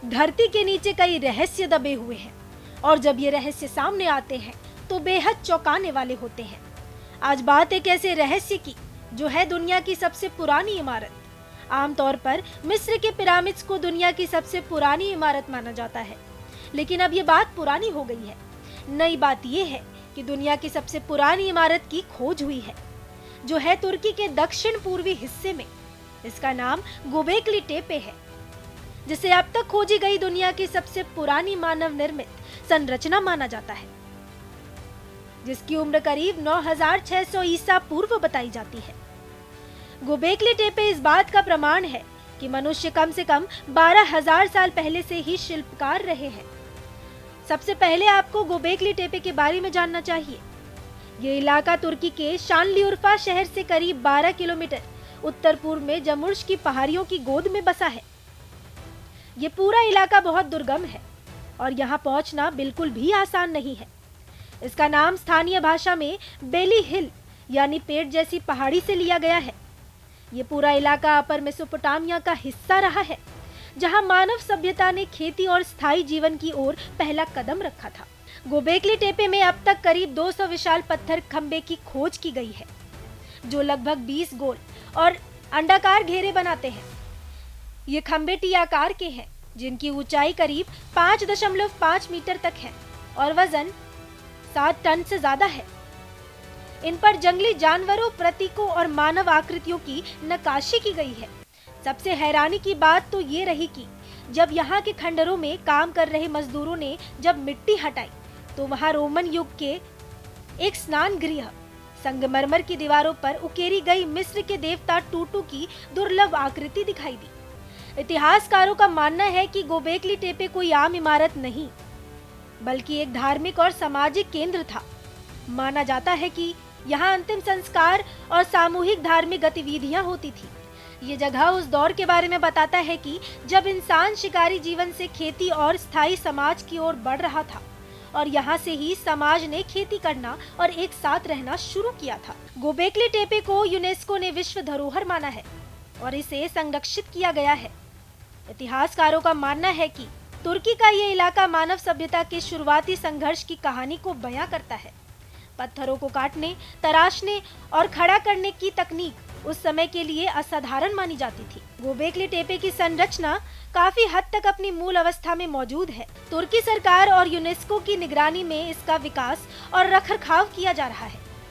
धरती के नीचे कई रहस्य दबे हुए हैं और जब ये रहस्य सामने आते हैं तो बेहद चौंकाने वाले होते हैं। आज बात एक ऐसे रहस्य की जो है दुनिया की सबसे पुरानी इमारत। आमतौर पर मिस्र के पिरामिड्स को दुनिया की सबसे पुरानी इमारत माना जाता है, लेकिन अब ये बात पुरानी हो गई है। नई बात ये है कि दुनिया की सबसे पुरानी इमारत की खोज हुई है, जो है तुर्की के दक्षिण पूर्वी हिस्से में। इसका नाम गोबेकली टेपे है, जिसे अब तक खोजी गई दुनिया की सबसे पुरानी मानव निर्मित संरचना माना जाता है, जिसकी उम्र करीब 9600 ईसा पूर्व बताई जाती है। गोबेकली टेपे इस बात का प्रमाण है कि मनुष्य कम से कम 12,000 साल पहले से ही शिल्पकार रहे हैं। सबसे पहले आपको गोबेकली टेपे के बारे में जानना चाहिए। ये इलाका तुर्की के शानलिउर्फा शहर से करीब 12 किलोमीटर उत्तर पूर्व में जमुर्श की पहाड़ियों की गोद में बसा है। ये पूरा इलाका बहुत दुर्गम है और यहाँ पहुंचना बिल्कुल भी आसान नहीं है। इसका नाम स्थानीय भाषा में बेली हिल यानी पेड़ जैसी पहाड़ी से लिया गया है। ये पूरा इलाका अपर मेसोपोटामिया का हिस्सा रहा है, जहां मानव सभ्यता ने खेती और स्थायी जीवन की ओर पहला कदम रखा था। गोबेकली टेपे में अब तक करीब 200 विशाल पत्थर खंबे की खोज की गई है, जो लगभग 20 गोल और अंडाकार घेरे बनाते हैं। ये खंबे टी आकार के हैं, जिनकी ऊंचाई करीब 5.5 मीटर तक है और वजन 7 टन से ज्यादा है। इन पर जंगली जानवरों, प्रतीकों और मानव आकृतियों की नक्काशी की गई है। सबसे हैरानी की बात तो ये रही कि जब यहाँ के खंडरों में काम कर रहे मजदूरों ने जब मिट्टी हटाई तो वहाँ रोमन युग के एक स्नान गृह संगमरमर की दीवारों पर उकेरी गई मिस्र के देवता टूटू की दुर्लभ आकृति दिखाई दी। इतिहासकारों का मानना है कि गोबेकली टेपे कोई आम इमारत नहीं, बल्कि एक धार्मिक और सामाजिक केंद्र था। माना जाता है कि यहाँ अंतिम संस्कार और सामूहिक धार्मिक गतिविधियां होती थी। ये जगह उस दौर के बारे में बताता है कि जब इंसान शिकारी जीवन से खेती और स्थायी समाज की ओर बढ़ रहा था और यहाँ से ही समाज ने खेती करना और एक साथ रहना शुरू किया था। गोबेकली टेपे को यूनेस्को ने विश्व धरोहर माना है और इसे संरक्षित किया गया है। इतिहासकारों का मानना है कि तुर्की का ये इलाका मानव सभ्यता के शुरुआती संघर्ष की कहानी को बयां करता है। पत्थरों को काटने, तराशने और खड़ा करने की तकनीक उस समय के लिए असाधारण मानी जाती थी। गोबेकली टेपे की संरचना काफी हद तक अपनी मूल अवस्था में मौजूद है। तुर्की सरकार और यूनेस्को की निगरानी में इसका विकास और रखरखाव किया जा रहा है।